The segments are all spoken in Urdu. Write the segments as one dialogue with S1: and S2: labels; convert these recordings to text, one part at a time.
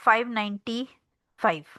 S1: 595।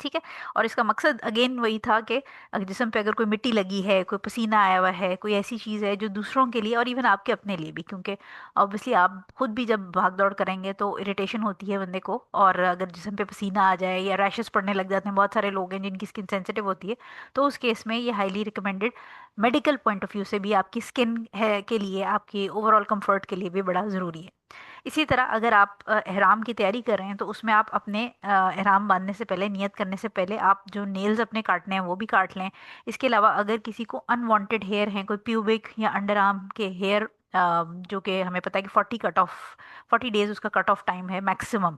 S1: ٹھیک ہے. اور اس کا مقصد اگین وہی تھا کہ اگر جسم پہ اگر کوئی مٹی لگی ہے، کوئی پسینہ آیا ہوا ہے، کوئی ایسی چیز ہے جو دوسروں کے لیے اور ایون آپ کے اپنے لیے بھی، کیونکہ obviously آپ خود بھی جب بھاگ دوڑ کریں گے تو اریٹیشن ہوتی ہے بندے کو، اور اگر جسم پہ پسینہ آ جائے یا ریشز پڑنے لگ جاتے ہیں، بہت سارے لوگ ہیں جن کی اسکن سینسیٹیو ہوتی ہے، تو اس کیس میں یہ highly recommended medical point of view سے بھی آپ کی اسکن ہے کے لیے، آپ کی اوور آل کمفرٹ کے لیے بھی بڑا ضروری ہے. اسی طرح اگر آپ احرام کی تیاری کر رہے ہیں تو اس میں آپ اپنے احرام باندھنے سے پہلے، نیت کرنے سے پہلے آپ جو نیلز اپنے کاٹنے ہیں وہ بھی کاٹ لیں. اس کے علاوہ اگر کسی کو انوانٹیڈ ہیئر ہیں، کوئی پیوبک یا انڈر آرم کے ہیئر، جو کہ ہمیں پتہ ہے کہ 40 ڈیز اس کا کٹ آف ٹائم ہے میکسیمم،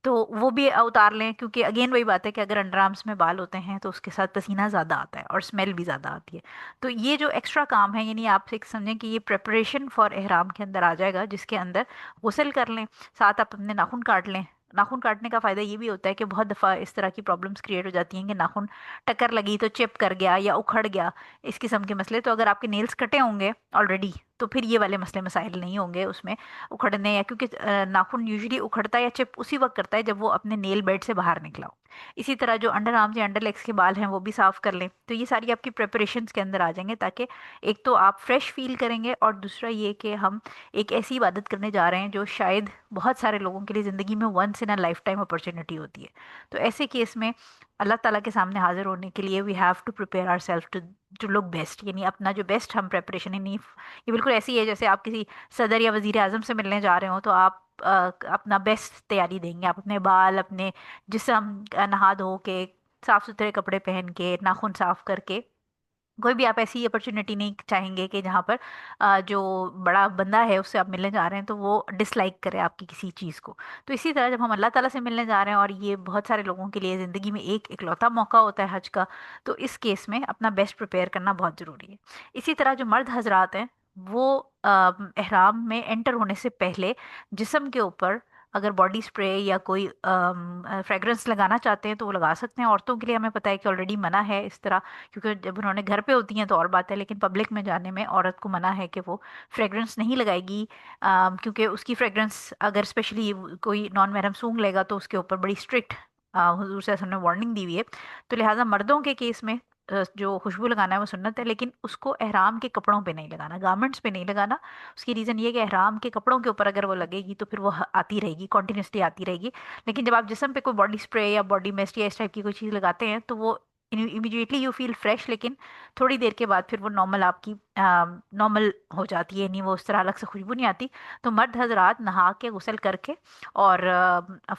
S1: تو وہ بھی اتار لیں. کیونکہ اگین وہی بات ہے کہ اگر انڈر آرمس میں بال ہوتے ہیں تو اس کے ساتھ پسینہ زیادہ آتا ہے اور اسمیل بھی زیادہ آتی ہے. تو یہ جو ایکسٹرا کام ہے، یعنی آپ ایک سمجھیں کہ یہ پریپریشن فار احرام کے اندر آ جائے گا، جس کے اندر غسل کر لیں، ساتھ آپ اپنے ناخن کاٹ لیں. ناخن کاٹنے کا فائدہ یہ بھی ہوتا ہے کہ بہت دفعہ اس طرح کی پرابلمس کریٹ ہو جاتی ہیں کہ ناخن ٹکر لگی تو چپ کر گیا یا اکھڑ گیا، اس قسم کے مسئلے. تو اگر آپ کے نیلز کٹے ہوں گے آلریڈی تو پھر یہ والے مسئلے مسائل نہیں ہوں گے اس میں اکھڑنے، یا کیونکہ ناخن یوزلی اکھڑتا ہے یا چپ اسی وقت کرتا ہے جب وہ اپنے نیل بیڈ سے باہر نکلا ہو. اسی طرح جو انڈر آرمز یا انڈر لیگس کے بال ہیں وہ بھی صاف کر لیں. تو یہ ساری آپ کی پریپریشنس کے اندر آ جائیں گے، تاکہ ایک تو آپ فریش فیل کریں گے، اور دوسرا یہ کہ ہم ایک ایسی عبادت کرنے جا رہے ہیں جو شاید بہت سارے لوگوں کے لیے زندگی میں once in a lifetime opportunity ہوتی ہے. تو ایسے کیس میں اللہ تعالیٰ کے سامنے حاضر ہونے کے لیے we have to prepare our self to look best, یعنی اپنا جو بیسٹ ہم پریپریشن، یعنی یہ بالکل ایسی ہے جیسے آپ کسی صدر یا وزیر اعظم سے ملنے جا رہے ہوں تو آپ اپنا بیسٹ تیاری دیں گے. آپ اپنے بال، اپنے جسم نہا دھو کے، صاف ستھرے کپڑے پہن کے، ناخن صاف کر کے. کوئی بھی آپ ایسی اپرچونٹی نہیں چاہیں گے کہ جہاں پر جو بڑا بندہ ہے اس سے آپ ملنے جا رہے ہیں تو وہ ڈس لائک کرے آپ کی کسی چیز کو. تو اسی طرح جب ہم اللہ تعالیٰ سے ملنے جا رہے ہیں، اور یہ بہت سارے لوگوں کے لیے زندگی میں ایک اکلوتا موقع ہوتا ہے حج کا، تو اس کیس میں اپنا بیسٹ پریپیئر کرنا بہت ضروری ہے. اسی طرح جو مرد حضرات ہیں وہ احرام میں انٹر ہونے سے پہلے جسم کے اوپر اگر باڈی اسپرے یا کوئی فریگرنس لگانا چاہتے ہیں تو وہ لگا سکتے ہیں. عورتوں کے لیے ہمیں پتہ ہے کہ آلریڈی منع ہے اس طرح، کیونکہ جب انہوں نے گھر پہ ہوتی ہیں تو اور بات ہے، لیکن پبلک میں جانے میں عورت کو منع ہے کہ وہ فریگرنس نہیں لگائے گی، کیونکہ اس کی فریگرنس اگر اسپیشلی کوئی نان محرم سونگ لے گا تو اس کے اوپر بڑی اسٹرکٹ حضور صلی اللہ علیہ وسلم نے وارننگ دی ہوئی ہے. تو لہٰذا مردوں کے کیس میں جو خوشبو لگانا ہے وہ سنت ہے، لیکن اس کو احرام کے کپڑوں پہ نہیں لگانا، گارمنٹس پہ نہیں لگانا. اس کی ریزن یہ ہے کہ احرام کے کپڑوں کے اوپر اگر وہ لگے گی تو پھر وہ آتی رہے گی، کنٹینیوسلی آتی رہے گی. لیکن جب آپ جسم پہ کوئی باڈی اسپرے یا باڈی میسٹ یا اس ٹائپ کی کوئی چیز لگاتے ہیں تو وہ امیڈیٹلی یو فیل فریش، لیکن تھوڑی دیر کے بعد پھر وہ نارمل آپ کی نارمل ہو جاتی ہے، نہیں وہ اس طرح الگ سے خوشبو نہیں آتی. تو مرد حضرات نہا کے غسل کر کے اور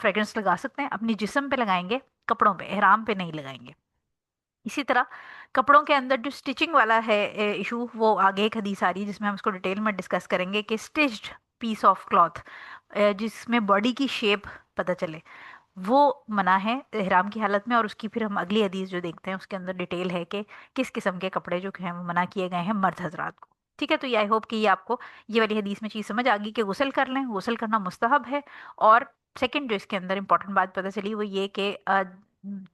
S1: فریگرنس لگا سکتے ہیں، اپنی جسم پہ لگائیں گے، کپڑوں پہ، احرام پہ نہیں لگائیں گے. اسی طرح کپڑوں کے اندر جو سٹچنگ والا ہے ایشو، وہ آگے ایک حدیث آ رہی ہے جس میں ہم اس کو ڈیٹیل میں ڈسکس کریں گے کہ سٹچڈ پیس آف کلاتھ جس میں باڈی کی شیپ پتہ چلے، وہ منع ہے احرام کی حالت میں. اور اس کی پھر ہم اگلی حدیث جو دیکھتے ہیں اس کے اندر ڈیٹیل ہے کہ کس قسم کے کپڑے جو ہیں وہ منع کیے گئے ہیں مرد حضرات کو. ٹھیک ہے. تو یہ آئی ہوپ کہ یہ آپ کو یہ والی حدیث میں چیز سمجھ آ گئی کہ غسل کر لیں، غسل کرنا مستحب ہے. اور سیکنڈ جو اس کے اندر امپورٹنٹ بات پتہ چلی وہ یہ کہ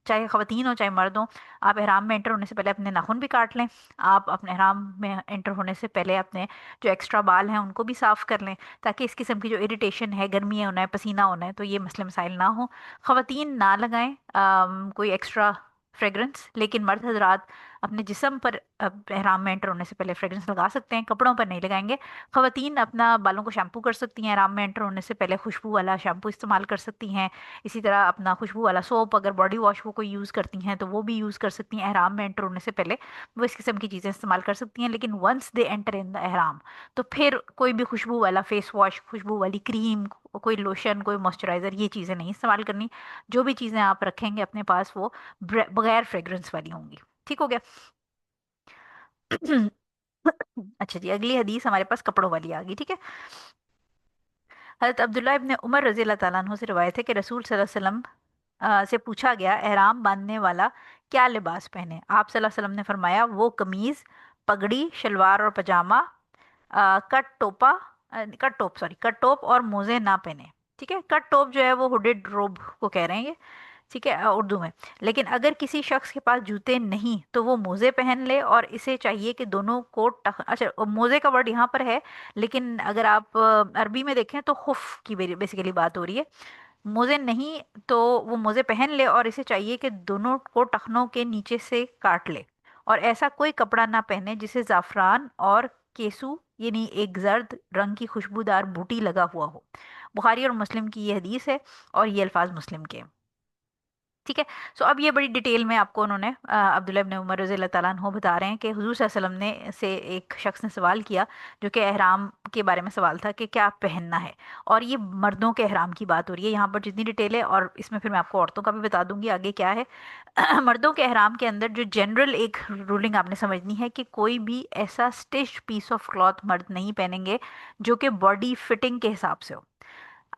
S1: چاہے خواتین ہو چاہے مرد ہوں، آپ احرام میں انٹر ہونے سے پہلے اپنے ناخن بھی کاٹ لیں. آپ اپنے احرام میں انٹر ہونے سے پہلے اپنے جو ایکسٹرا بال ہیں ان کو بھی صاف کر لیں، تاکہ اس قسم کی جو اریٹیشن ہے، گرمی ہونا ہے، پسینہ ہونا ہے، تو یہ مسئلے مسائل نہ ہوں. خواتین نہ لگائیں کوئی ایکسٹرا فریگرنس، لیکن مرد حضرات اپنے جسم پر احرام میں انٹر ہونے سے پہلے فریگرنس لگا سکتے ہیں، کپڑوں پر نہیں لگائیں گے. خواتین اپنا بالوں کو شیمپو کر سکتی ہیں، احرام میں انٹر ہونے سے پہلے خوشبو والا شیمپو استعمال کر سکتی ہیں. اسی طرح اپنا خوشبو والا سوپ، اگر باڈی واش وہ کوئی یوز کرتی ہیں تو وہ بھی یوز کر سکتی ہیں. احرام میں انٹر ہونے سے پہلے وہ اس قسم کی چیزیں استعمال کر سکتی ہیں. لیکن ونس دے انٹر ان دا احرام تو پھر کوئی بھی خوشبو والا فیس واش، خوشبو والی کریم، کوئی لوشن، کوئی موئسچرائزر، یہ چیزیں نہیں استعمال کرنی. جو بھی چیزیں آپ رکھیں گے اپنے پاس وہ بغیر فریگرنس والی ہوں گی. ٹھیک ہو گیا؟ اچھا جی، اگلی حدیث ہمارے پاس کپڑوں والی آ گئی. ٹھیک ہے. حضرت عبداللہ ابن عمر رضی اللہ تعالیٰ عنہ سے روایت ہے کہ رسول صلی اللہ علیہ وسلم سے پوچھا گیا احرام باندھنے والا کیا لباس پہنے. آپ صلی اللہ علیہ وسلم نے فرمایا وہ قمیض، پگڑی، شلوار اور پجامہ، کٹ ٹوپ اور موزے نہ پہنے. ٹھیک ہے. کٹ ٹوپ جو ہے وہ ہوڈڈ روب کو کہہ رہے ہیں یہ، ٹھیک ہے، اردو میں. لیکن اگر کسی شخص کے پاس جوتے نہیں تو وہ موزے پہن لے، اور اسے چاہیے کہ دونوں کو اچھا موزے کا ورڈ یہاں پر ہے، لیکن اگر آپ عربی میں دیکھیں تو خف کی بیسیکلی بات ہو رہی ہے. موزے نہیں تو وہ موزے پہن لے، اور اسے چاہیے کہ دونوں کو ٹخنوں کے نیچے سے کاٹ لے، اور ایسا کوئی کپڑا نہ پہنے جسے زعفران اور کیسو یعنی ایک زرد رنگ کی خوشبودار بوٹی لگا ہوا ہو۔ بخاری اور مسلم کی یہ حدیث ہے، اور یہ الفاظ مسلم کے ہیں۔ ٹھیک ہے۔ سو اب یہ بڑی ڈیٹیل میں آپ کو انہوں نے عبداللہ ابن عمر رضی اللہ تعالیٰ عنہ بتا رہے ہیں کہ حضور صلی اللہ علیہ وسلم نے سے ایک شخص نے سوال کیا، جو کہ احرام کے بارے میں سوال تھا کہ کیا پہننا ہے، اور یہ مردوں کے احرام کی بات ہو رہی ہے یہاں پر جتنی ڈیٹیل ہے، اور اس میں پھر میں آپ کو عورتوں کا بھی بتا دوں گی آگے کیا ہے۔ مردوں کے احرام کے اندر جو جنرل ایک رولنگ آپ نے سمجھنی ہے کہ کوئی بھی ایسا اسٹچ پیس آف کلاتھ مرد نہیں پہنیں گے جو کہ باڈی فٹنگ کے حساب سے ہو۔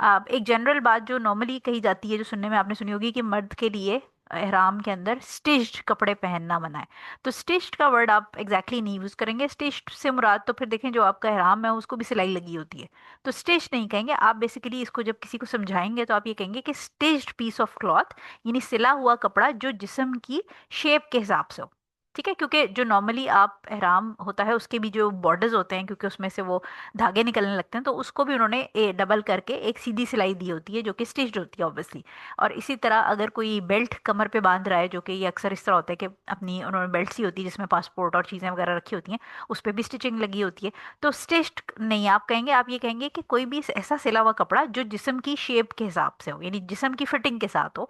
S1: ایک جنرل بات جو نارملی کہی جاتی ہے، جو سننے میں آپ نے سنی ہوگی، کہ مرد کے لیے احرام کے اندر اسٹچڈ کپڑے پہننا منع ہے۔ تو اسٹچڈ کا ورڈ آپ ایگزیکٹلی نہیں یوز کریں گے، اسٹچڈ سے مراد تو پھر دیکھیں جو آپ کا احرام ہے اس کو بھی سلائی لگی ہوتی ہے، تو اسٹچ نہیں کہیں گے آپ، بیسیکلی اس کو جب کسی کو سمجھائیں گے تو آپ یہ کہیں گے کہ اسٹچڈ پیس آف کلاتھ، یعنی سلا ہوا کپڑا جو جسم کی شیپ کے حساب سے ہو۔ ٹھیک ہے، کیونکہ جو نارملی آپ احرام ہوتا ہے اس کے بھی جو بارڈرز ہوتے ہیں، کیونکہ اس میں سے وہ دھاگے نکلنے لگتے ہیں، تو اس کو بھی انہوں نے ڈبل کر کے ایک سیدھی سلائی دی ہوتی ہے جو کہ اسٹچڈ ہوتی ہے اوبیسلی۔ اور اسی طرح اگر کوئی بیلٹ کمر پہ باندھ رہا ہے، جو کہ یہ اکثر اس طرح ہوتا ہے کہ اپنی انہوں نے بیلٹ سی ہوتی ہے جس میں پاسپورٹ اور چیزیں وغیرہ رکھی ہوتی ہیں، اس پہ بھی اسٹچنگ لگی ہوتی ہے، تو اسٹچڈ نہیں آپ کہیں گے، آپ یہ کہیں گے کہ کوئی بھی ایسا سلا ہوا کپڑا جو جسم کی شیپ کے حساب سے ہو، یعنی جسم کی فٹنگ کے ساتھ ہو،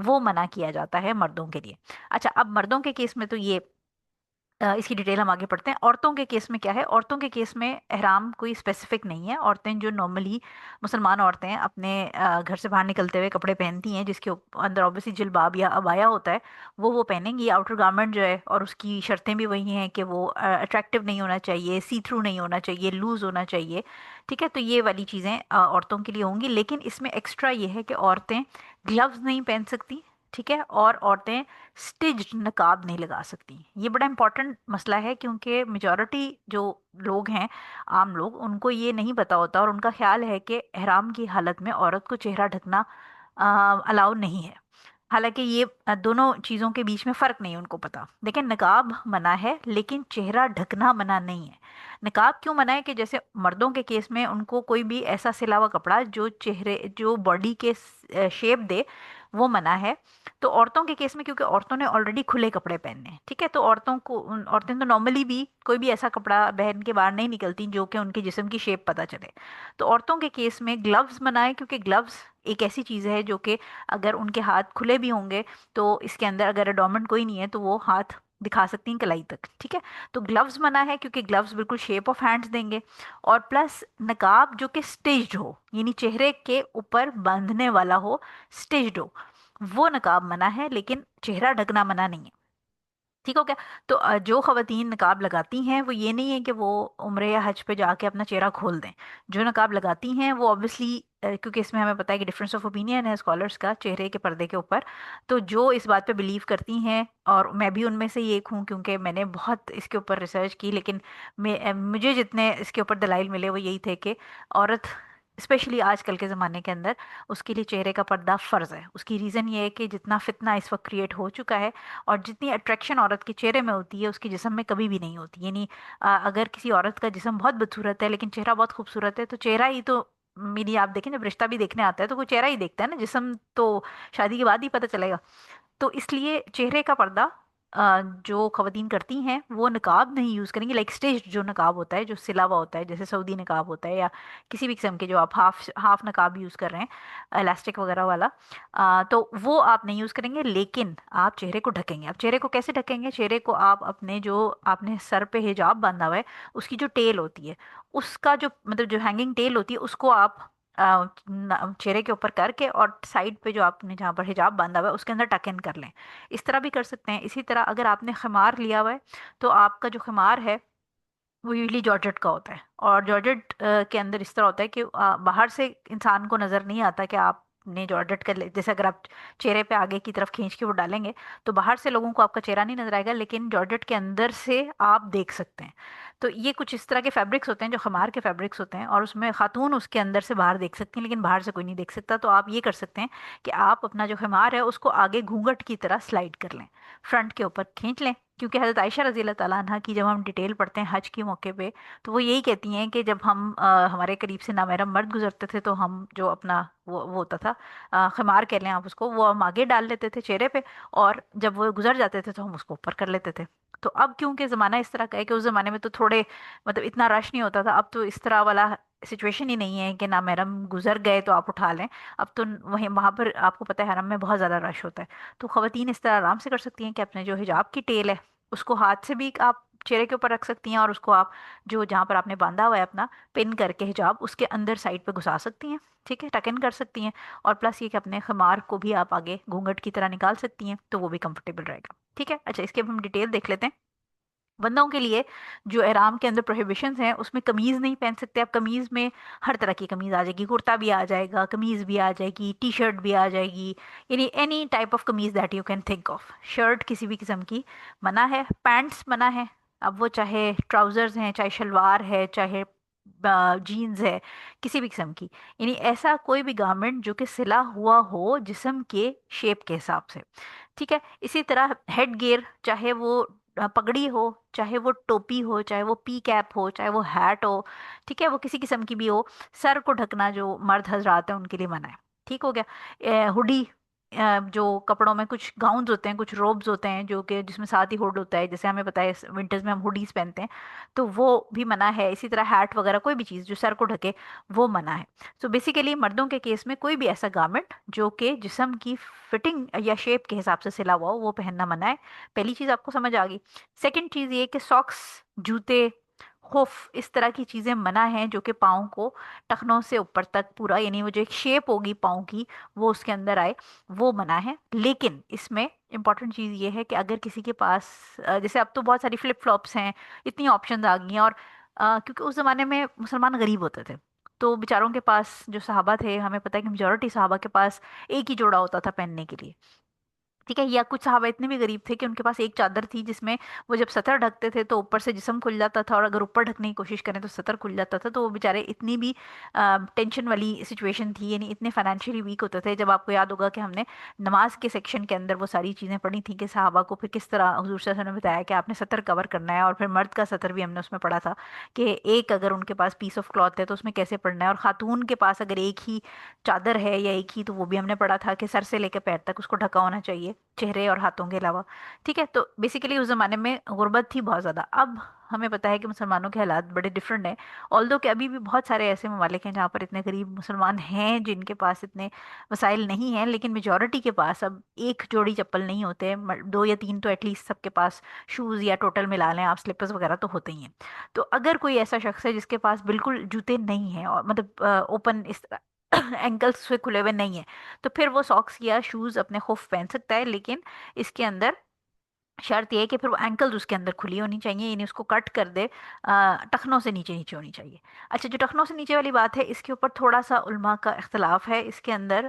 S1: وہ منع کیا جاتا ہے مردوں کے لیے۔ اچھا، اب مردوں کے کیس میں تو یہ اس کی ڈیٹیل ہم آگے پڑھتے ہیں۔ عورتوں کے کیس میں کیا ہے؟ عورتوں کے کیس میں احرام کوئی اسپیسیفک نہیں ہے، عورتیں جو نارملی مسلمان عورتیں اپنے گھر سے باہر نکلتے ہوئے کپڑے پہنتی ہیں، جس کے اندر اوبیسلی جلباب یا عبایا ہوتا ہے، وہ پہنیں گی۔ آؤٹر گارمنٹ جو ہے، اور اس کی شرطیں بھی وہی ہیں کہ وہ اٹریکٹیو نہیں ہونا چاہیے، سی تھرو نہیں ہونا چاہیے، لوز ہونا چاہیے۔ ٹھیک ہے، تو یہ والی چیزیں عورتوں کے لیے ہوں گی، لیکن اس میں ایکسٹرا یہ ہے کہ عورتیں گلوز نہیں پہن سکتی، ٹھیک ہے، اور عورتیں سٹیجڈ نقاب نہیں لگا سکتی۔ یہ بڑا امپورٹنٹ مسئلہ ہے، کیونکہ میجورٹی جو لوگ ہیں، عام لوگ، ان کو یہ نہیں پتا ہوتا، اور ان کا خیال ہے کہ احرام کی حالت میں عورت کو چہرہ ڈھکنا الاؤ نہیں ہے، حالانکہ یہ دونوں چیزوں کے بیچ میں فرق نہیں ان کو پتا۔ لیکن نقاب منع ہے، لیکن چہرہ ڈھکنا منع نہیں ہے۔ نقاب کیوں منع ہے؟ کہ جیسے مردوں کے کیس میں ان کو کوئی بھی ایسا سلا ہوا کپڑا جو باڈی کے شیپ دے، وہ منع ہے۔ تو عورتوں کے کیس میں، کیونکہ عورتوں نے آلریڈی کھلے کپڑے پہننے ہیں، ٹھیک ہے، تو عورتیں تو نارملی بھی کوئی بھی ایسا کپڑا پہن کے باہر نہیں نکلتی جو کہ ان کے جسم کی شیپ پتہ چلے۔ تو عورتوں کے کیس میں گلوز منع ہے، کیونکہ گلوز ایک ایسی چیز ہے جو کہ اگر ان کے ہاتھ کھلے بھی ہوں گے تو اس کے اندر اگر اڈامنٹ کوئی نہیں ہے تو وہ ہاتھ دکھا سکتی ہیں کلائی تک، ٹھیک ہے۔ تو گلوز منع ہے، کیونکہ گلوز بالکل شیپ آف ہینڈز دیں گے، اور پلس نقاب جو کہ سٹیجڈ ہو، یعنی چہرے کے اوپر باندھنے والا ہو، سٹیجڈ ہو، وہ نقاب منع ہے، لیکن چہرہ ڈھکنا منع نہیں ہے۔ ٹھیک ہو گیا؟ تو جو خواتین نقاب لگاتی ہیں وہ یہ نہیں ہے کہ وہ عمرے یا حج پہ جا کے اپنا چہرہ کھول دیں۔ جو نقاب لگاتی ہیں وہ obviously کیونکہ اس میں ہمیں پتہ ہے کہ ڈفرینس آف اوپینین ہے اسکالرس کا چہرے کے پردے کے اوپر، تو جو اس بات پہ بلیو کرتی ہیں، اور میں بھی ان میں سے ایک ہوں کیونکہ میں نے بہت اس کے اوپر ریسرچ کی، لیکن مجھے جتنے اس کے اوپر دلائل ملے وہ یہی تھے کہ عورت اسپیشلی آج کل کے زمانے کے اندر اس کے لیے چہرے کا پردہ فرض ہے۔ اس کی ریزن یہ ہے کہ جتنا فتنہ اس وقت کریٹ ہو چکا ہے، اور جتنی اٹریکشن عورت کے چہرے میں ہوتی ہے اس کے جسم میں کبھی بھی نہیں ہوتی، یعنی اگر کسی عورت کا جسم بہت بدصورت ہے لیکن چہرہ بہت خوبصورت ہے، تو چہرہ ہی تو میری، آپ دیکھیں جب رشتہ بھی دیکھنے آتا ہے تو کوئی چہرہ ہی دیکھتا ہے نا، جسم تو شادی کے بعد ہی پتہ چلے گا۔ تو اس لیے چہرے کا پردہ جو خواتین کرتی ہیں وہ نقاب نہیں یوز کریں گی، لائک اسٹیج جو نقاب ہوتا ہے، جو سلا ہوا ہوتا ہے، جیسے سعودی نقاب ہوتا ہے، یا کسی بھی قسم کے جو آپ ہاف نقاب یوز کر رہے ہیں الاسٹک وغیرہ والا، تو وہ آپ نہیں یوز کریں گے، لیکن آپ چہرے کو ڈھکیں گے۔ آپ چہرے کو کیسے ڈھکیں گے؟ چہرے کو آپ اپنے جو آپ نے سر پہ حجاب باندھا ہوا ہے اس کی جو ٹیل ہوتی ہے، اس کا جو مطلب جو ہینگنگ ٹیل ہوتی ہے، اس کو آپ چہرے کے اوپر کر کے، اور سائڈ پہ جو آپ نے جہاں پر حجاب باندھا ہوا ہے اس کے اندر ٹک ان کر لیں۔ اس طرح بھی کر سکتے ہیں۔ اسی طرح اگر آپ نے خمار لیا ہوا ہے تو آپ کا جو خمار ہے وہ یوزلی جارجٹ کا ہوتا ہے، اور جارجٹ کے اندر اس طرح ہوتا ہے کہ باہر سے انسان کو نظر نہیں آتا کہ آپ نے جارجٹ کا جیسے اگر آپ چہرے پہ آگے کی طرف کھینچ کے وہ ڈالیں گے تو باہر سے لوگوں کو آپ کا چہرہ نہیں نظر آئے گا، لیکن جارجٹ کے اندر سے آپ دیکھ سکتے ہیں۔ تو یہ کچھ اس طرح کے فیبرکس ہوتے ہیں جو خمار کے فیبرکس ہوتے ہیں، اور اس میں خاتون اس کے اندر سے باہر دیکھ سکتی ہیں لیکن باہر سے کوئی نہیں دیکھ سکتا. تو آپ یہ کر سکتے ہیں کہ آپ اپنا جو خمار ہے اس کو آگے گھونگھٹ کی طرح سلائڈ کر لیں، فرنٹ کے اوپر کھینچ لیں. کیونکہ حضرت عائشہ رضی اللہ تعالیٰ عنہ کی جب ہم ڈیٹیل پڑھتے ہیں حج کے موقع پہ، تو وہ یہی کہتی ہیں کہ جب ہم ہمارے قریب سے نامحرم مرد گزرتے تھے تو ہم جو اپنا وہ ہوتا تھا خمار کہہ لیں آپ اس کو، وہ ہم آگے ڈال لیتے تھے چہرے پہ، اور جب وہ گزر جاتے تھے تو ہم اس کو اوپر کر لیتے تھے. تو اب کیونکہ زمانہ اس طرح کا ہے کہ اس زمانے میں تو تھوڑے مطلب اتنا رش نہیں ہوتا تھا، اب تو اس طرح والا سچویشن ہی نہیں ہے کہ نامحرم گزر گئے تو آپ اٹھا لیں. اب تو وہاں پر آپ کو پتہ ہے حرم میں بہت زیادہ رش ہوتا ہے، تو خواتین اس طرح آرام سے کر سکتی ہیں کہ اپنے جو حجاب کی ٹیل ہے اس کو ہاتھ سے بھی آپ چہرے کے اوپر رکھ سکتی ہیں، اور اس کو آپ جو جہاں پر آپ نے باندھا ہوا ہے اپنا پن کر کے حجاب، اس کے اندر سائڈ پہ گھسا سکتی ہیں. ٹھیک ہے، ٹکن کر سکتی ہیں. اور پلس یہ کہ اپنے خمار کو بھی آپ آگے گھونگھٹ کی طرح نکال سکتی ہیں، تو وہ بھی کمفرٹیبل رہے گا. ٹھیک ہے. اچھا، اس کے اب ہم ڈیٹیل دیکھ لیتے ہیں. بندوں کے لیے جو احرام کے اندر پروہیبیشنز ہیں اس میں قمیض نہیں پہن سکتے. اب قمیض میں ہر طرح کی قمیض آ جائے گی، کرتا بھی آ جائے گا، قمیض بھی آ جائے گی، ٹی شرٹ بھی آ جائے گی، یعنی any type of kameez that you can think of. Shirt کسی بھی قسم کی منع ہے. پینٹس منع ہے، اب وہ چاہے ٹراؤزرز ہیں، چاہے شلوار ہے، چاہے جینز ہے، کسی بھی قسم کی، یعنی ایسا کوئی بھی گارمنٹ جو کہ سلا ہوا ہو جسم کے شیپ کے حساب سے. ٹھیک ہے. اسی طرح ہیڈ گیئر، چاہے وہ پگڑی ہو، چاہے وہ ٹوپی ہو، چاہے وہ پی کیپ ہو، چاہے وہ ہیٹ ہو، ٹھیک ہے، وہ کسی قسم کی بھی ہو، سر کو ڈھکنا جو مرد حضرات ہیں ان کے لیے منع ہے. ٹھیک ہو گیا. ہڈی، جو کپڑوں میں کچھ گاؤنز ہوتے ہیں، کچھ روبز ہوتے ہیں جو کہ جس میں ساتھ ہی ہوڈ ہوتا ہے، جیسے ہمیں پتہ ہے ونٹرز میں ہم ہوڈیز پہنتے ہیں، تو وہ بھی منع ہے. اسی طرح ہیٹ وغیرہ کوئی بھی چیز جو سر کو ڈھکے وہ منع ہے. سو بیسیکلی مردوں کے کیس میں کوئی بھی ایسا گارمنٹ جو کہ جسم کی فٹنگ یا شیپ کے حساب سے سلا ہوا ہو وہ پہننا منع ہے. پہلی چیز آپ کو سمجھ آ گئی. سیکنڈ چیز یہ کہ ساکس، جوتے، خف، اس طرح کی چیزیں منع ہیں جو کہ پاؤں کو ٹخنوں سے اوپر تک پورا، یعنی وہ جو ایک شیپ ہوگی پاؤں کی وہ اس کے اندر آئے، وہ منع ہے. لیکن اس میں امپورٹنٹ چیز یہ ہے کہ اگر کسی کے پاس جیسے اب تو بہت ساری فلپ فلاپس ہیں، اتنی آپشنز آ گئی ہیں، اور کیونکہ اس زمانے میں مسلمان غریب ہوتے تھے تو بیچاروں کے پاس جو صحابہ تھے، ہمیں پتہ ہے کہ میجورٹی صحابہ کے پاس ایک ہی جوڑا ہوتا تھا پہننے کے لیے. ٹھیک ہے. یا کچھ صحابہ اتنے بھی غریب تھے کہ ان کے پاس ایک چادر تھی جس میں وہ جب سطر ڈھکتے تھے تو اوپر سے جسم کھل جاتا تھا، اور اگر اوپر ڈھکنے کی کوشش کریں تو سطر کھل جاتا تھا. تو وہ بیچارے اتنی بھی ٹینشن والی سچویشن تھی، یعنی اتنے فائنینشلی ویک ہوتے تھے. جب آپ کو یاد ہوگا کہ ہم نے نماز کے سیکشن کے اندر وہ ساری چیزیں پڑھی تھیں کہ صحابہ کو پھر کس طرح حضور صلی اللہ علیہ وسلم نے بتایا کہ آپ نے سطر کور کرنا ہے، اور پھر مرد کا سطر بھی ہم نے اس میں پڑھا تھا کہ ایک اگر ان کے پاس پیس آف کلاتھ ہے تو اس میں کیسے پڑھنا ہے، اور خاتون کے پاس اگر ایک ہی چادر ہے یا ایک ہی، تو وہ بھی ہم نے پڑھا تھا کہ سر سے لے کے پیر تک اس کو ڈھکا ہونا چاہیے، چہرے اور ہاتھوں کے علاوہ. ٹھیک ہے. تو بیسیکلی اس زمانے میں غربت تھی بہت زیادہ. اب ہمیں پتہ ہے کہ مسلمانوں کے حالات بڑے ڈفرینٹ ہیں، آلدو کہ ابھی بھی بہت سارے ایسے ممالک ہیں جہاں پر اتنے غریب مسلمان ہیں جن کے پاس اتنے وسائل نہیں ہیں، لیکن میجورٹی کے پاس اب ایک جوڑی چپل نہیں ہوتے، دو یا تین تو ایٹ لیسٹ سب کے پاس شوز، یا ٹوٹل ملا لیں آپ سلیپرز وغیرہ تو ہوتے ہی ہیں. تو اگر کوئی ایسا شخص ہے جس کے پاس بالکل جوتے نہیں ہیں، اور مطلب اوپن اس طرح اینکلس سے کھلے ہوئے نہیں ہیں، تو پھر وہ ساکس یا شوز اپنے خف پہن سکتا ہے. لیکن اس کے اندر شرط یہ ہے کہ پھر وہ اینکلز اس کے اندر کھلی ہونی چاہیے، یعنی اس کو کٹ کر دے، ٹخنوں سے نیچے نیچے ہونی چاہیے. اچھا، جو ٹخنوں سے نیچے والی بات ہے اس کے اوپر تھوڑا سا علماء کا اختلاف ہے. اس کے اندر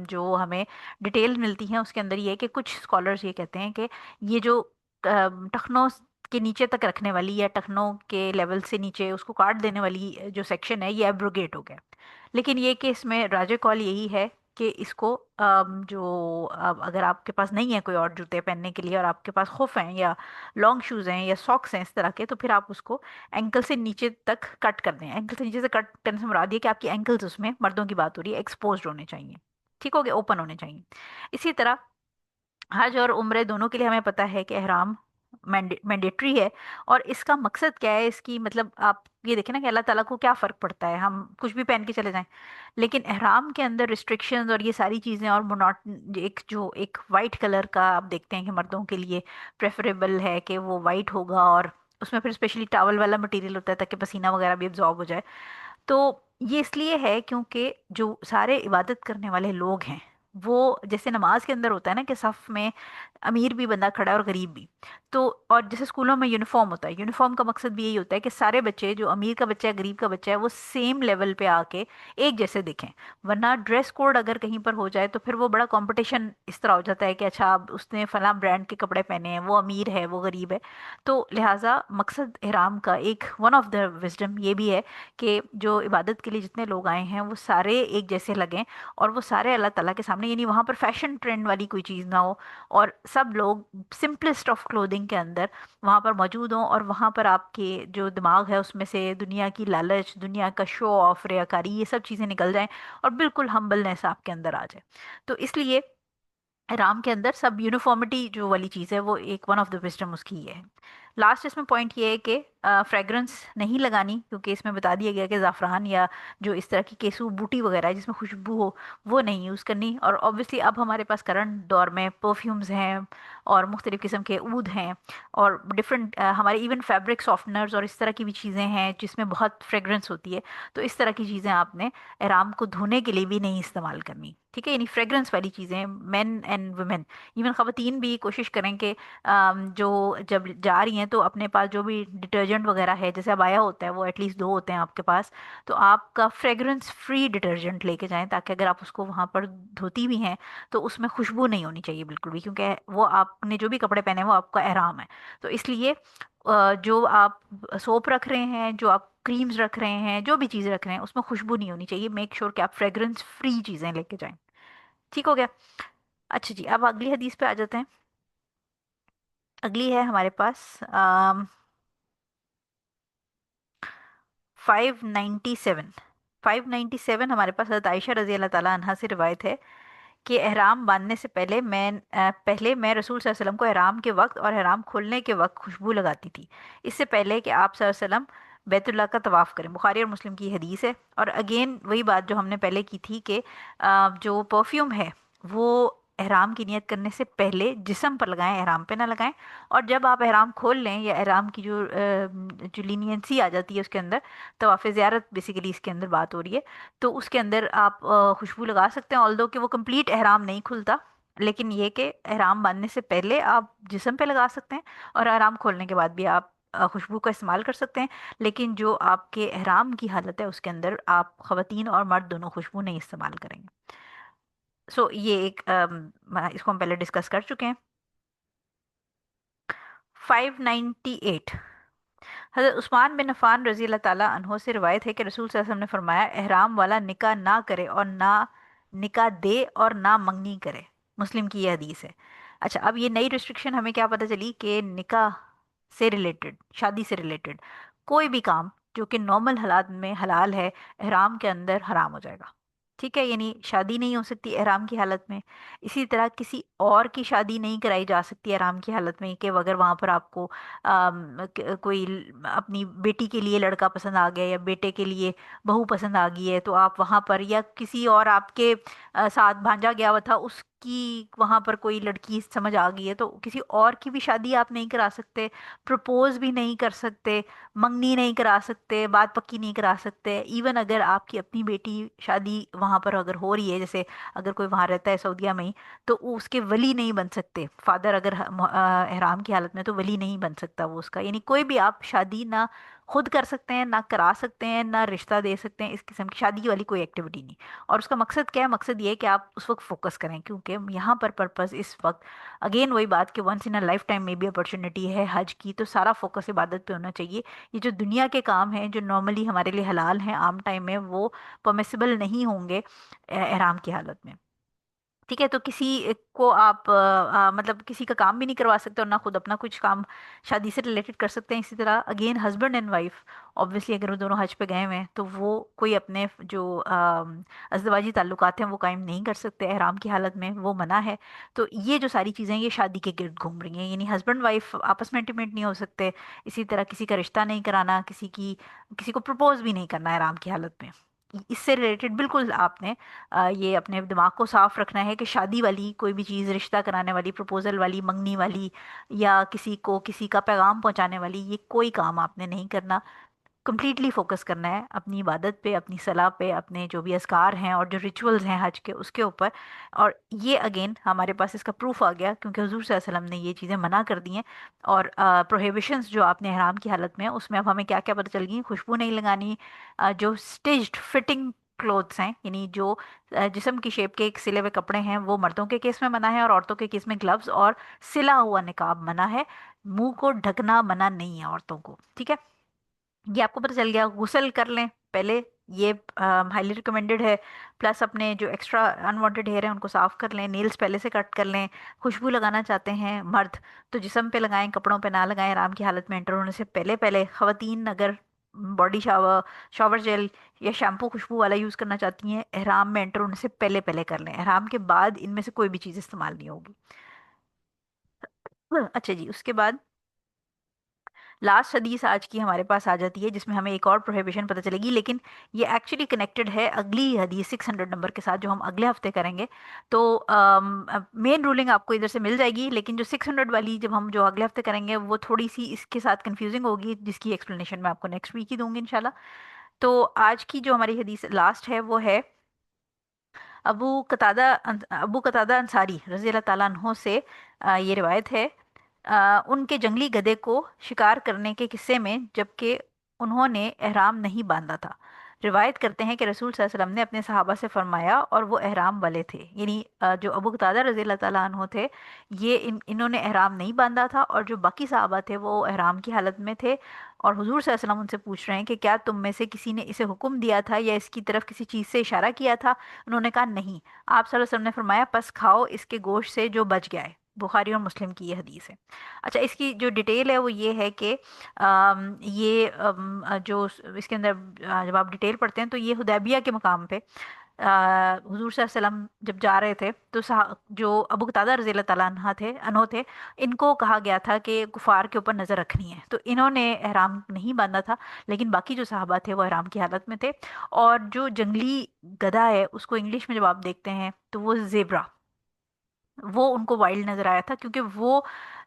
S1: جو ہمیں ڈیٹیل ملتی ہیں اس کے اندر یہ ہے کہ کچھ اسکالرز یہ کہتے ہیں کہ یہ جو ٹخنوں کے نیچے تک رکھنے والی یا ٹخنوں کے لیول سے نیچے اس کو کاٹ دینے والی جو سیکشن ہے یہ ایبروگیٹ ہو گیا. لیکن یہ کہ اس میں راجع کال یہی ہے کہ اس کو جو اگر آپ کے پاس نہیں ہے کوئی اور جوتے پہننے کے لیے، اور آپ کے پاس خف ہیں یا لانگ شوز ہیں یا ساکس ہیں اس طرح کے، تو پھر آپ اس کو اینکل سے نیچے تک کٹ کر دیں. اینکل سے نیچے سے کٹ کرنے سے مراد یہ کہ آپ کی اینکلز اس میں، مردوں کی بات ہو رہی ہے، ایکسپوزڈ ہونے چاہیے. ٹھیک ہو گیا، اوپن ہونے چاہیے. اسی طرح حج اور عمرے دونوں کے لیے ہمیں پتہ ہے کہ احرام مینڈیٹری ہے. اور اس کا مقصد کیا ہے، اس کی مطلب آپ یہ دیکھیں نا کہ اللہ تعالیٰ کو کیا فرق پڑتا ہے، ہم کچھ بھی پہن کے چلے جائیں. لیکن احرام کے اندر ریسٹرکشنز اور یہ ساری چیزیں، اور ایک وائٹ کلر کا آپ دیکھتے ہیں کہ مردوں کے لیے پریفریبل ہے کہ وہ وائٹ ہوگا، اور اس میں پھر اسپیشلی ٹاول والا مٹیریل ہوتا ہے تاکہ پسینہ وغیرہ بھی ابزارب ہو جائے. تو یہ اس لیے ہے کیونکہ جو سارے عبادت کرنے والے لوگ ہیں وہ جیسے نماز کے اندر ہوتا ہے نا کہ صف میں امیر بھی بندہ کھڑا ہے اور غریب بھی، تو اور جیسے اسکولوں میں یونیفارم ہوتا ہے، یونیفارم کا مقصد بھی یہی ہوتا ہے کہ سارے بچے، جو امیر کا بچہ ہے غریب کا بچہ ہے، وہ سیم لیول پہ آ کے ایک جیسے دکھیں، ورنہ ڈریس کوڈ اگر کہیں پر ہو جائے تو پھر وہ بڑا کمپٹیشن اس طرح ہو جاتا ہے کہ اچھا اب اس نے فلاں برانڈ کے کپڑے پہنے ہیں، وہ امیر ہے وہ غریب ہے۔ تو لہٰذا مقصد احرام کا ایک ون آف دا وزڈم یہ بھی ہے کہ جو عبادت کے لیے جتنے لوگ آئے ہیں وہ سارے ایک جیسے لگیں، اور وہ سارے اللہ تعالیٰ کے سامنے، یعنی وہاں پر فیشن ٹرینڈ والی کوئی چیز نہ ہو، اور سب لوگ سمپلسٹ آف کلودنگ کے اندر وہاں پر موجود ہوں، اور وہاں پر آپ کے جو دماغ ہے اس میں سے دنیا کی لالچ، دنیا کا شو آف، ریاکاری، یہ سب چیزیں نکل جائیں، اور بالکل ہمبلنس آپ کے اندر آ جائے۔ تو اس لیے رام کے اندر سب یونیفارمٹی جو والی چیز ہے وہ ایک ون آف دا وزڈم اس کی یہ ہے۔ لاسٹ اس میں پوائنٹ یہ ہے کہ فریگرنس نہیں لگانی، کیونکہ اس میں بتا دیا گیا کہ زعفران یا جو اس طرح کی کیسو بوٹی وغیرہ ہے جس میں خوشبو ہو وہ نہیں یوز کرنی، اور obviously اب ہمارے پاس کرنٹ دور میں پرفیومز ہیں اور مختلف قسم کے عود ہیں، اور ڈفرینٹ ہمارے ایون فیبرک سافٹنرز اور اس طرح کی بھی چیزیں ہیں جس میں بہت فریگرنس ہوتی ہے، تو اس طرح کی چیزیں آپ نے احرام کو دھونے کے لیے بھی نہیں استعمال کرنی، ٹھیک ہے؟ یعنی فریگرنس والی چیزیں مین اینڈ ویمن، ایون خواتین بھی کوشش کریں کہ جو جب جا رہی ہیں تو اپنے پاس جو بھی ڈٹرجنٹ وغیرہ ہے، جیسے ابایا ہوتا ہے وہ ایٹ لیسٹ دو ہوتے ہیں آپ کے پاس، تو آپ کا فریگرنس فری ڈٹرجنٹ لے کے جائیں، تاکہ اگر آپ اس کو وہاں پر دھوتی بھی ہیں تو اس میں خوشبو نہیں ہونی چاہیے بالکل بھی، کیونکہ وہ آپ نے جو بھی کپڑے پہنے ہیں وہ آپ کا احرام ہے۔ تو اس لیے جو آپ سوپ رکھ رہے ہیں، جو آپ کریمز رکھ رہے ہیں، جو بھی چیز رکھ رہے ہیں اس میں خوشبو نہیں ہونی چاہیے، میک شور کہ آپ فریگرنس فری چیزیں لے کے جائیں، ٹھیک ہو گیا؟ اچھا جی، اب اگلی حدیث پہ آ جاتے ہیں۔ اگلی ہے ہمارے پاس 597۔ 597 ہمارے پاس حضرت عائشہ رضی اللہ تعالیٰ عنہا سے روایت ہے کہ احرام باندھنے سے پہلے میں رسول صلی اللہ علیہ وسلم کو احرام کے وقت اور احرام کھولنے کے وقت خوشبو لگاتی تھی، اس سے پہلے کہ آپ صلی اللہ علیہ وسلم بیت اللہ کا طواف کریں۔ بخاری اور مسلم کی حدیث ہے، اور اگین وہی بات جو ہم نے پہلے کی تھی کہ جو پرفیوم ہے وہ احرام کی نیت کرنے سے پہلے جسم پر لگائیں، احرام پہ نہ لگائیں، اور جب آپ احرام کھول لیں یا احرام کی جو لینینسی آ جاتی ہے اس کے اندر، طواف زیارت بیسیکلی اس کے اندر بات ہو رہی ہے، تو اس کے اندر آپ خوشبو لگا سکتے ہیں، آلدو کہ وہ کمپلیٹ احرام نہیں کھلتا، لیکن یہ کہ احرام باندھنے سے پہلے آپ جسم پہ لگا سکتے ہیں، اور احرام کھولنے کے بعد بھی آپ خوشبو کا استعمال کر سکتے ہیں، لیکن جو آپ کے احرام کی حالت ہے اس کے اندر آپ خواتین اور مرد دونوں خوشبو نہیں استعمال کریں گے۔ سو یہ ایک اس کو ہم پہلے ڈسکس کر چکے ہیں۔ 598 حضرت عثمان بن عفان رضی اللہ تعالیٰ عنہ سے روایت ہے کہ رسول صلی اللہ علیہ وسلم نے فرمایا، احرام والا نکاح نہ کرے اور نہ نکاح دے اور نہ منگنی کرے۔ مسلم کی یہ حدیث ہے۔ اچھا، اب یہ نئی ریسٹرکشن ہمیں کیا پتہ چلی کہ نکاح سے ریلیٹڈ، شادی سے ریلیٹڈ کوئی بھی کام جو کہ نارمل حالات میں حلال ہے، احرام کے اندر حرام ہو جائے گا، ٹھیک ہے؟ یعنی شادی نہیں ہو سکتی احرام کی حالت میں، اسی طرح کسی اور کی شادی نہیں کرائی جا سکتی احرام کی حالت میں، کہ اگر وہاں پر آپ کو کوئی اپنی بیٹی کے لیے لڑکا پسند آ گیا یا بیٹے کے لیے بہو پسند آ گئی ہے تو آپ وہاں پر، یا کسی اور آپ کے ساتھ بھانجا گیا ہوا تھا اس کی وہاں پر کوئی لڑکی سمجھ آ گئی ہے، تو کسی اور کی بھی شادی آپ نہیں کرا سکتے، پرپوز بھی نہیں کر سکتے، منگنی نہیں کرا سکتے، بات پکی نہیں کرا سکتے، ایون اگر آپ کی اپنی بیٹی شادی وہاں پر اگر ہو رہی ہے، جیسے اگر کوئی وہاں رہتا ہے سعودیہ میں ہی، تو وہ اس کے ولی نہیں بن سکتے، فادر اگر احرام کی حالت میں تو ولی نہیں بن سکتا وہ اس کا، یعنی کوئی بھی آپ شادی نہ خود کر سکتے ہیں، نہ کرا سکتے ہیں، نہ رشتہ دے سکتے ہیں، اس قسم کی شادی والی کوئی ایکٹیویٹی نہیں۔ اور اس کا مقصد کیا ہے؟ مقصد یہ ہے کہ آپ اس وقت فوکس کریں، کیونکہ یہاں پر پرپز اس وقت اگین وہی بات کہ once in a lifetime میں بھی اپرچونٹی ہے حج کی، تو سارا فوکس عبادت پہ ہونا چاہیے۔ یہ جو دنیا کے کام ہیں جو نارملی ہمارے لیے حلال ہیں عام ٹائم میں، وہ پرمیسیبل نہیں ہوں گے احرام کی حالت میں، ٹھیک ہے؟ تو کسی کو آپ مطلب کسی کا کام بھی نہیں کروا سکتے، اور نہ خود اپنا کچھ کام شادی سے ریلیٹڈ کر سکتے ہیں۔ اسی طرح again husband and wife obviously اگر وہ دونوں حج پہ گئے ہوئے ہیں تو وہ کوئی اپنے جو ازدواجی تعلقات ہیں وہ قائم نہیں کر سکتے احرام کی حالت میں، وہ منع ہے۔ تو یہ جو ساری چیزیں یہ شادی کے گرد گھوم رہی ہیں، یعنی ہسبینڈ وائف آپس میں انٹیمیٹ نہیں ہو سکتے، اسی طرح کسی کا رشتہ نہیں کرانا، کسی کو پرپوز بھی نہیں کرنا احرام کی حالت میں۔ اس سے ریلیٹڈ بالکل آپ نے یہ اپنے دماغ کو صاف رکھنا ہے کہ شادی والی کوئی بھی چیز، رشتہ کرانے والی، پروپوزل والی، منگنی والی، یا کسی کو کسی کا پیغام پہنچانے والی، یہ کوئی کام آپ نے نہیں کرنا۔ کمپلیٹلی فوکس کرنا ہے اپنی عبادت پہ، اپنی صلاح پہ، اپنے جو بھی اذکار ہیں اور جو ریچولز ہیں حج کے، اس کے اوپر. اور یہ اگین ہمارے پاس اس کا پروف آ گیا کیونکہ حضور صلی اللہ علیہ وسلم نے یہ چیزیں منع کر دی ہیں. اور پروہیبیشنس جو آپ نے احرام کی حالت میں ہیں اس میں اب ہمیں کیا کیا پتہ چل گئی. خوشبو نہیں لگانی، جو اسٹچڈ فٹنگ کلوتھس ہیں یعنی جو جسم کی شیپ کے ایک سلے ہوئے کپڑے ہیں وہ مردوں کے کیس میں منع ہے، اور عورتوں کے کیس میں گلوز اور سلا ہوا نقاب منع ہے. منہ کو ڈھکنا منع نہیں ہے عورتوں کو. ٹھیک ہے، یہ آپ کو پتہ چل گیا. غسل کر لیں پہلے، یہ ہائیلی ریکمینڈڈ ہے. پلس اپنے جو ایکسٹرا انوانٹیڈ ہیئر ہیں ان کو صاف کر لیں، نیلز پہلے سے کٹ کر لیں. خوشبو لگانا چاہتے ہیں مرد تو جسم پہ لگائیں، کپڑوں پہ نہ لگائیں. آرام کی حالت میں انٹر ہونے سے پہلے پہلے. خواتین اگر باڈی شاور جیل یا شیمپو خوشبو والا یوز کرنا چاہتی ہیں احرام میں انٹر ہونے سے پہلے پہلے کر لیں. احرام کے بعد ان میں سے کوئی بھی چیز استعمال نہیں ہوگی. اچھا جی، اس کے بعد لاسٹ حدیث آج کی ہمارے پاس آ جاتی ہے جس میں ہمیں ایک اور پروہیبیشن پتہ چلے گی، لیکن یہ ایکچولی کنیکٹڈ ہے اگلی حدیث 600 نمبر کے ساتھ جو ہم اگلے ہفتے کریں گے. تو مین رولنگ آپ کو ادھر سے مل جائے گی، لیکن جو 600 والی جب ہم جو اگلے ہفتے کریں گے وہ تھوڑی سی اس کے ساتھ کنفیوزنگ ہوگی، جس کی ایکسپلینیشن میں آپ کو نیکسٹ ویک ہی دوں گی انشاءاللہ. تو آج کی جو ہماری حدیث لاسٹ ہے وہ ہے ابو قتادہ انصاری رضی اللہ تعالیٰ عنہ سے. یہ روایت ہے ان کے جنگلی گدھے کو شکار کرنے کے قصے میں جبکہ انہوں نے احرام نہیں باندھا تھا. روایت کرتے ہیں کہ رسول صلی اللہ علیہ وسلم نے اپنے صحابہ سے فرمایا اور وہ احرام والے تھے. یعنی جو ابو قتادہ رضی اللہ تعالیٰ عنہ تھے یہ انہوں نے احرام نہیں باندھا تھا، اور جو باقی صحابہ تھے وہ احرام کی حالت میں تھے. اور حضور صلی اللہ علیہ وسلم ان سے پوچھ رہے ہیں کہ کیا تم میں سے کسی نے اسے حکم دیا تھا یا اس کی طرف کسی چیز سے اشارہ کیا تھا؟ انہوں نے کہا نہیں. آپ صلی اللہ علیہ وسلم نے فرمایا پس کھاؤ اس کے گوشت سے جو بچ گیا ہے. بخاری اور مسلم کی یہ حدیث ہے. اچھا، اس کی جو ڈیٹیل ہے وہ یہ ہے کہ جو اس کے اندر جب آپ ڈیٹیل پڑھتے ہیں تو یہ حدیبیہ کے مقام پہ حضور صلی اللہ علیہ وسلم جب جا رہے تھے تو جو ابو قتادہ رضی اللہ تعالیٰ عنہ تھے ان کو کہا گیا تھا کہ کفار کے اوپر نظر رکھنی ہے. تو انہوں نے احرام نہیں باندھا تھا، لیکن باقی جو صحابہ تھے وہ احرام کی حالت میں تھے. اور جو جنگلی گدھا ہے اس کو انگلش میں جب آپ دیکھتے ہیں تو وہ زیبرا، وہ ان کو وائلڈ نظر آیا تھا کیونکہ وہ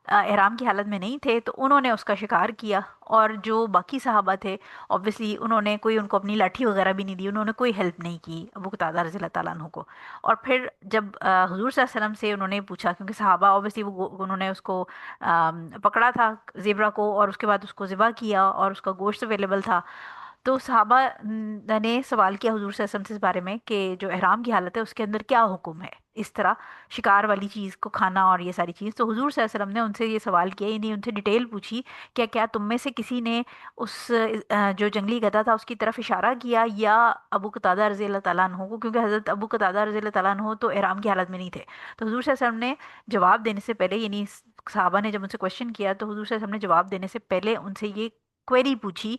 S1: احرام کی حالت میں نہیں تھے، تو انہوں نے اس کا شکار کیا. اور جو باقی صحابہ تھے obviously انہوں نے کوئی ان کو اپنی لاٹھی وغیرہ بھی نہیں دی، انہوں نے کوئی ہیلپ نہیں کی ابو قتادہ رضی اللہ تعالیٰ عنہ کو. اور پھر جب حضور صلی اللہ علیہ وسلم سے انہوں نے پوچھا کیونکہ صحابہ obviously انہوں نے اس کو پکڑا تھا زیبرا کو اور اس کے بعد اس کو ذبح کیا اور اس کا گوشت اویلیبل تھا. تو صحابہ نے سوال کیا حضور صلی اللہ علیہ وسلم سے اس بارے میں کہ جو احرام کی حالت ہے اس کے اندر کیا حکم ہے اس طرح شکار والی چیز کو کھانا اور یہ ساری چیز. تو حضور صلی اللہ علیہ وسلم نے ان سے یہ سوال کیا، یعنی ان سے ڈیٹیل پوچھی کہ کیا تم میں سے کسی نے اس جو جنگلی گدھا تھا اس کی طرف اشارہ کیا یا ابو قتادہ رضی اللہ تعالیٰ عنہ کو، کیونکہ حضرت ابو قتادہ رضی اللہ تعالیٰ عنہ تو احرام کی حالت میں نہیں تھے. تو حضور صلی اللہ علیہ وسلم نے جواب دینے سے پہلے، یعنی صحابہ نے جب ان سے کوشچن کیا تو حضور صلی اللہ علیہ وسلم نے جواب دینے سے پہلے ان سے یہ کوئری پوچھی.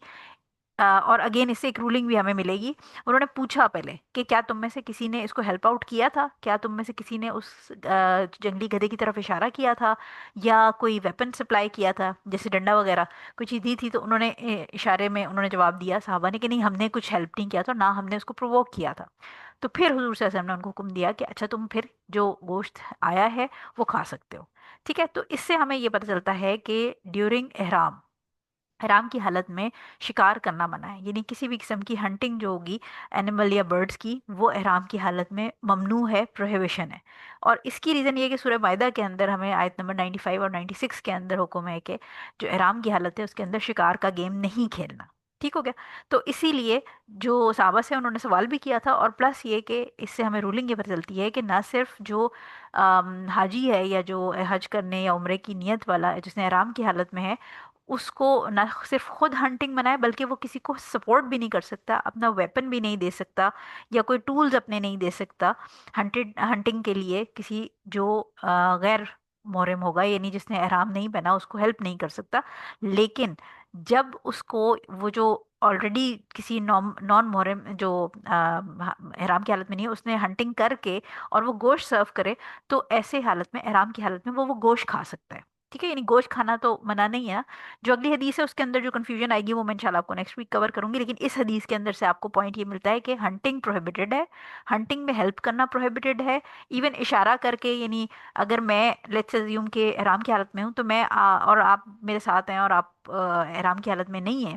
S1: اور اگین اس سے ایک رولنگ بھی ہمیں ملے گی. انہوں نے پوچھا پہلے کہ کیا تم میں سے کسی نے اس کو ہیلپ آؤٹ کیا تھا، کیا تم میں سے کسی نے اس جنگلی گدھے کی طرف اشارہ کیا تھا یا کوئی ویپن سپلائی کیا تھا جیسے ڈنڈا وغیرہ کوئی چیز دی تھی. تو انہوں نے اشارے میں انہوں نے جواب دیا صحابہ نے کہ نہیں، ہم نے کچھ ہیلپ نہیں کیا تھا، نہ ہم نے اس کو پرووک کیا تھا. تو پھر حضور صلی اللہ علیہ وسلم نے ان کو حکم دیا کہ اچھا تم پھر جو گوشت آیا ہے وہ کھا سکتے ہو. ٹھیک ہے، تو اس سے ہمیں یہ پتہ چلتا ہے کہ ڈیورنگ احرام کی حالت میں شکار کرنا منع ہے. یعنی کسی بھی قسم کی ہنٹنگ جو ہوگی اینیمل یا برڈز کی وہ احرام کی حالت میں ممنوع ہے، پروہیبیشن ہے. اور اس کی ریزن یہ ہے کہ سورہ مائدہ کے اندر ہمیں آیت نمبر 95 اور 96 کے اندر حکم ہے کہ جو احرام کی حالت ہے اس کے اندر شکار کا گیم نہیں کھیلنا. ٹھیک ہو گیا. تو اسی لیے جو صحابہ سے انہوں نے سوال بھی کیا تھا، اور پلس یہ کہ اس سے ہمیں رولنگ یہ پتہ چلتی ہے کہ نہ صرف جو حاجی ہے یا جو حج کرنے یا عمرے کی نیت والا ہے جس نے احرام کی حالت میں ہے اس کو نہ صرف خود ہنٹنگ منع ہے بلکہ وہ کسی کو سپورٹ بھی نہیں کر سکتا، اپنا ویپن بھی نہیں دے سکتا یا کوئی ٹولز اپنے نہیں دے سکتا ہنٹنگ کے لیے. کسی جو غیر محرم ہوگا یعنی جس نے احرام نہیں پہنا اس کو ہیلپ نہیں کر سکتا. لیکن جب اس کو وہ جو آلریڈی کسی نان محرم جو احرام کی حالت میں نہیں ہے اس نے ہنٹنگ کر کے اور وہ گوشت سرو کرے تو ایسے حالت میں احرام کی حالت میں وہ گوشت کھا سکتا ہے. ٹھیک ہے، یعنی گوشت کھانا تو منع نہیں ہے. جو اگلی حدیث ہے اس کے اندر جو کنفیوژن آئے گی وہ میں انشاءاللہ آپ کو نیکسٹ ویک کور کروں گی، لیکن اس حدیث کے اندر سے آپ کو پوائنٹ یہ ملتا ہے کہ ہنٹنگ پروہیبٹڈ ہے، ہنٹنگ میں ہیلپ کرنا پروہیبٹڈ ہے. ایون اشارہ کر کے، یعنی اگر میں لیٹس ایزیوم کہ احرام کی حالت میں ہوں تو میں اور آپ میرے ساتھ ہیں اور آپ احرام کی حالت میں نہیں ہیں